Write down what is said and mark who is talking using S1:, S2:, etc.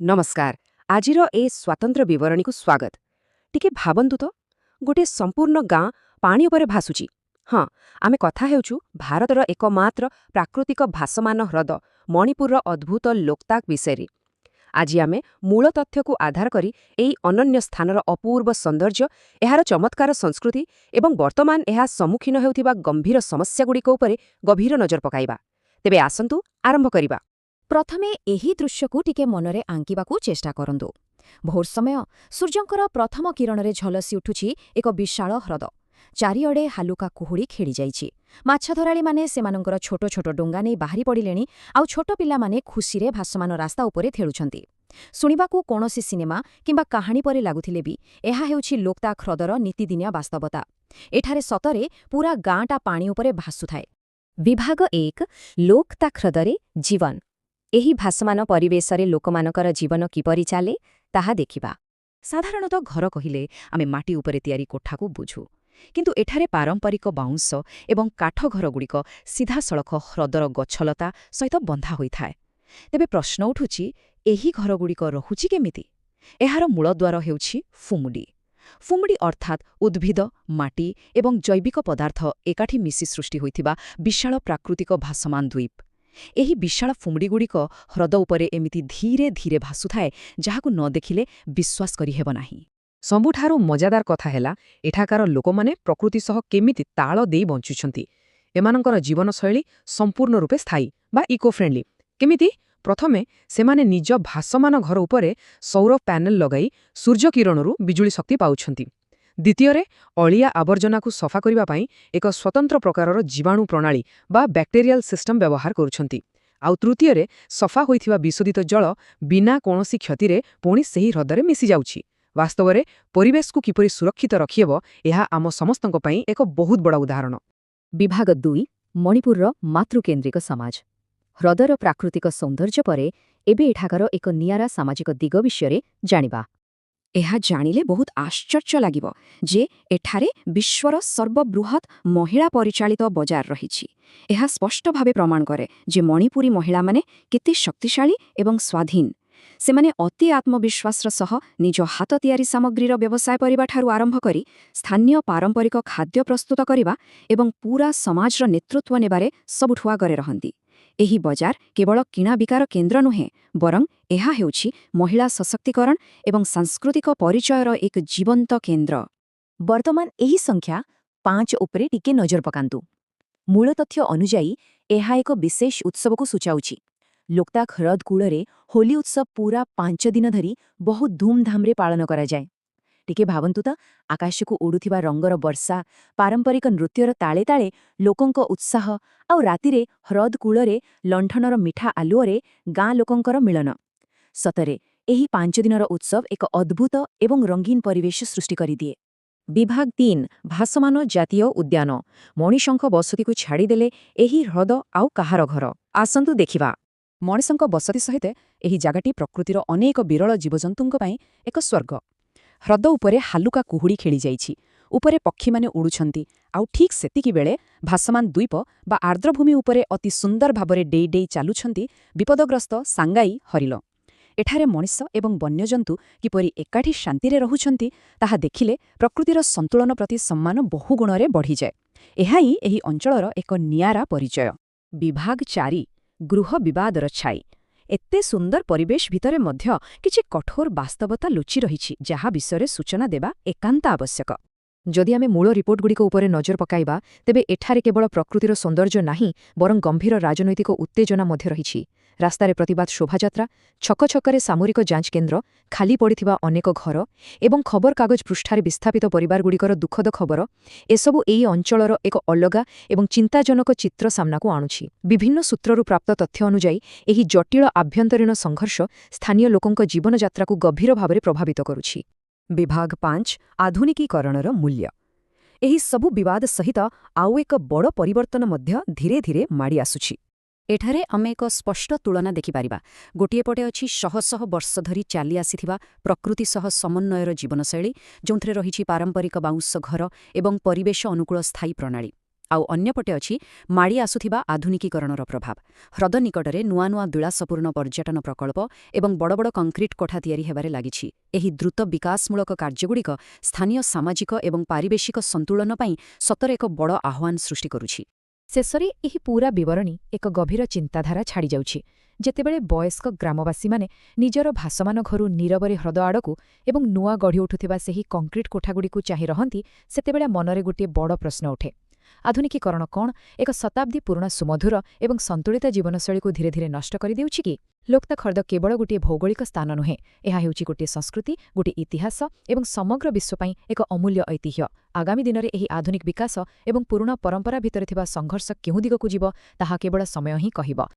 S1: नमस्कार आजिर ए स्वातंत्र विवरणी को स्वागत टिके भाबंतु तो गोटे संपूर्ण गाँ पानी उपरे भासुची हाँ आमे कथा हेउछु भारतर एकमात्र प्राकृतिक भासमान ह्रद मणिपुर अद्भुत लोकताक विषय आज आमे मूल तथ्य को आधार करी एई अनन्य स्थानर अपूर्व सौंदर्य एहार चमत्कार संस्कृति एवं वर्तमान एहा सम्मुखीन हेउथिबा गंभीर समस्यागुड़िक उपरे गभीर नजर पकाइबा तेबे आसंतु आरंभ करिबा।
S2: प्रथमे एही दृश्यकू टिके मनरे आंकिबाकू चेष्टा करंतु। भोर समय सूर्यंकर प्रथम किरणरे झलसी उठुछि एक विशाल ह्रद। चारिअडे हालुका कुहुड़ी खेली जाइछि। माछधराळी माने सेमानंकर छोटो छोटो डोंगा नै बाहरी पडिलेणी आउ छोटो पिला माने खुशीरे भासमान रास्ता उपरे थेलुछंती। सुनिबाकू कोनोसी सिनेमा किंबा काहानी परे लागुथिले भी एहा हेउछि लोकताक ह्रदर नीतिदिनिया वास्तवता। एठारे सतरे पूरा गाँटा पानी उपरे भासुथाए। विभाग 1 लोकताक ह्रदरे जीवन। एही भासमान परिवेशरे लोकमानकर जीवन किपरि चाले ताहा देखिबा। साधारणतः घर कहिले आमे माटी उपरे तयारी कोठाकू बुझु किंतु एठारे पारंपरिक बाउंस एवं काठ घरगुड़िक सीधासळख ह्रदर गछलता सहित बंधा होइथाए। तेबे प्रश्न उठुछि एही घरगुड़िक रहुछि केमिति? एहार मूलद्वार हेउछि फुमुडी। फुमुडी अर्थात उद्भिद माटी एवं जैविक पदार्थ एकाठी मिसी सृष्टि होइथिबा विशाल प्राकृतिक भासमान द्वीप। एही विशाल फुमुडीगुड़िक ह्रद उपरे एमिति धीरे धीरे भासुथाए जाहाकू न देखिले विश्वास करि हेब नाही।
S1: सबुठारु मजादार कथा हेला एठाकार लोकमाने प्रकृति सह केमिति ताळ देई बंचुछंती। एमानंकर जीवनशैली संपूर्ण रूपे स्थायी बा इको फ्रेंडली। केमिति? प्रथमे सेमाने निज भासमान घर उपरे सौर पैनल लगाई सूर्य किरणरू बिजुली शक्ति पाउछंती। द्वितीयरे अलिया आवर्जनाकू सफा करिबा पई एक स्वतंत्र प्रकारर जीवाणु प्रणाली बा बैक्टेरियल सिस्टम व्यवहार करुछंती। आउ तृतीयरे सफा होइथिबा विशोधित जल बिना कोनोसी क्षतिरे पुणी सेही ह्रदरे मिसी जाउछि। वास्तवरे परिवेश को किपरि सुरक्षित रखिएब एहा आम समस्तंक पई एक बहुत बड़ा उदाहरण।
S2: विभाग 2 मणिपुरर मातृकेन्द्रिक समाज। ह्रदर प्राकृतिक सौंदर्य परे एबे एठाकर एक नियारा सामाजिक दिग विषयरे जानिबा। एहा जानिले बहुत आश्चर्य लागिब जे एठारे विश्वर सर्वबृहत महिला परिचालित बजार रहिछि। एहा स्पष्ट भावे प्रमाण करे जे मणिपुरी महिला माने केते शक्तिशाली एवं स्वाधीन। सेमाने अति आत्मविश्वासर सह निज हाथ तयारी सामग्रीर व्यवसाय परिबा ठारू आरंभ करी स्थानीय पारंपरिक खाद्य प्रस्तुत करिबा एवं पूरा समाजर नेतृत्व नेबारे सबुठुआ गरे रहंती। एही बजार केवल किणा बिकार केन्द्र नुहे बरं एहा हेउछि महिला सशक्तिकरण एवं सांस्कृतिक परिचयर एक जीवंत केन्द्र। वर्तमान एही संख्या 5 उपरे टिके नजर पकान्तु। मूल तथ्य अनुजाई एहा एक विशेष उत्सवको सूचाउछि। लोकताक ह्रद कूଳରେ होली उत्सव पूरा 5 दिन धरी बहुत धूमधामरे पालन करा जाए। टिके भावन्तु त आकाशकू उडुथिबा रंगर वर्षा पारंपरिक नृत्यर ताळे ताळे लोकंक उत्साह आउ रातिरे ह्रद कूଳରେ लंठनर मिठा आलुअरे गाँ लोकंकर मिलन। सतरे एही 5 दिनर उत्सव एक अद्भुत एवं रंगीन परिवेश सृष्टि करिदिए। विभाग 3 भासमान जातीय उद्यान। मणिशंख बसतिकू छाड़ीदेले एही ह्रद आउ काहार घर। आसंतु देखिबा। मणिशंख बसति सहित एही जागाटी प्रकृतिर अनेक विरल जीवजंतुंक पई एक स्वर्ग। ह्रद उपरे हालुका कुहुड़ी खेली जाइछि। उपरे पक्षी माने उड़ुछंती आउ ठीक सेतिकी बेले भासमान द्वीप बा आर्द्रभूमि उपरे अति सुंदर भाबरे डेई डेई चालुछंती विपदग्रस्त सांगाई हरिल। एठारे मनिष एवं वन्यजंतु किपरि एकाठी शांतिरे रहुछंती ताहा देखिले प्रकृतिर संतुलन प्रति सम्मान बहुगुणरे बढ़ी जाए। एहाई एही अंचलर एक नियारा परिचय। विभाग 4 गृह विवादर छाई। एते सुंदर परिवेश भितरे मध्य किछि कठोर वास्तवता लुचि रहिछि जहा विषୟରେ सूचना देबा एकांत आवश्यक। जदि आमे मूल रिपोर्टगुड़िक उपरे नजर पकाइबा तेबे एठारे केवल प्रकृतिर सौंदर्य नाही बरं गंभीर राजनैतिक उत्तेजना मध्य रहिछि। रास्तारे प्रतिबाद शोभायात्रा छक छकरे सामरिक जांच केन्द्र खाली पड़िथिबा अनेक घर एवं खबरकागज पृष्ठारे विस्थापित परिवारगुड़िकर दुःखद खबर एसबु एई अंचलर एक अलगा एवं चिंताजनक चित्र सामनाकू आणुछि। विभिन्न सूत्ररू प्राप्त तथ्य अनुजाई एही जटिल आभ्यंतरीण संघर्ष स्थानीय लोकंक जीवनयात्राकू गभीर भावरे प्रभावित करुछि। विभाग 5 आधुनिकीकरणर मूल्य। एही सबु विवाद सहित आउ एक बड़ परिवर्तन मध्य धीरे धीरे माड़ी आसुछि। एठारे आमे एक स्पष्ट तुलना देखिपारिबा। गोटिए पटे अछि शह शह वर्ष धरी चाली आसिथिबा प्रकृति सह समन्वयर जीवनशैली जोंथरे रहिछि पारंपरिक बाउंस घर एवं परिवेश अनुकूल स्थायी प्रणाली। ଆଉ ଅନ୍ୟପଟେ ଅଛି ମାଡ଼ି ଆସୁଥିବା ଆଧୁନିକୀକରଣର ପ୍ରଭାବ। ହ୍ରଦ ନିକଟରେ ନୂଆ ନୂଆ ବିଳାସପୂର୍ଣ୍ଣ ପର୍ଯ୍ୟଟନ ପ୍ରକଳ୍ପ ଏବଂ ବଡ଼ ବଡ଼ କଂକ୍ରିଟ୍ କୋଠା ତିଆରି ହେବାରେ ଲାଗିଛି। ଏହି ଦ୍ରୁତ ବିକାଶମୂଳକ କାର୍ଯ୍ୟଗୁଡ଼ିକ ସ୍ଥାନୀୟ ସାମାଜିକ ଏବଂ ପାରିବେଶିକ ସନ୍ତୁଳନ ପାଇଁ ସତରେ ଏକ ବଡ଼ ଆହ୍ୱାନ ସୃଷ୍ଟି କରୁଛି। ଶେଷରେ ଏହି ପୂରା ବିବରଣୀ ଏକ ଗଭୀର ଚିନ୍ତାଧାରା ଛାଡ଼ିଯାଉଛି। ଯେତେବେଳେ ବୟସ୍କ ଗ୍ରାମବାସୀମାନେ ନିଜର ଭାସମାନ ଘରୁ ନୀରବରେ ହ୍ରଦ ଆଡ଼କୁ ଏବଂ ନୂଆ ଗଢ଼ି ଉଠୁଥିବା ସେହି କଂକ୍ରିଟ୍ କୋଠାଗୁଡ଼ିକୁ ଚାହିଁ ରହନ୍ତି, ସେତେବେଳେ ମନରେ ଗୋଟିଏ ବଡ଼ ପ୍ରଶ୍ନ ଉଠେ। ଆଧୁନିକୀକରଣ କ'ଣ ଏକ ଶତାବ୍ଦୀ ପୁରୁଣା ସୁମଧୁର ଏବଂ ସନ୍ତୁଳିତ ଜୀବନଶୈଳୀକୁ ଧୀରେ ଧୀରେ ନଷ୍ଟ କରିଦେଉଛି କି? ଲୋକ୍ତାକ୍ ହ୍ରଦ କେବଳ ଗୋଟିଏ ଭୌଗୋଳିକ ସ୍ଥାନ ନୁହେଁ, ଏହା ହେଉଛି ଗୋଟିଏ ସଂସ୍କୃତି, ଗୋଟିଏ ଇତିହାସ ଏବଂ ସମଗ୍ର ବିଶ୍ୱ ପାଇଁ ଏକ ଅମୂଲ୍ୟ ଐତିହ୍ୟ। ଆଗାମୀ ଦିନରେ ଏହି ଆଧୁନିକ ବିକାଶ ଏବଂ ପୁରୁଣା ପରମ୍ପରା ଭିତରେ ଥିବା ସଂଘର୍ଷ କେଉଁ ଦିଗକୁ ଯିବ, ତାହା କେବଳ ସମୟ ହିଁ କହିବ।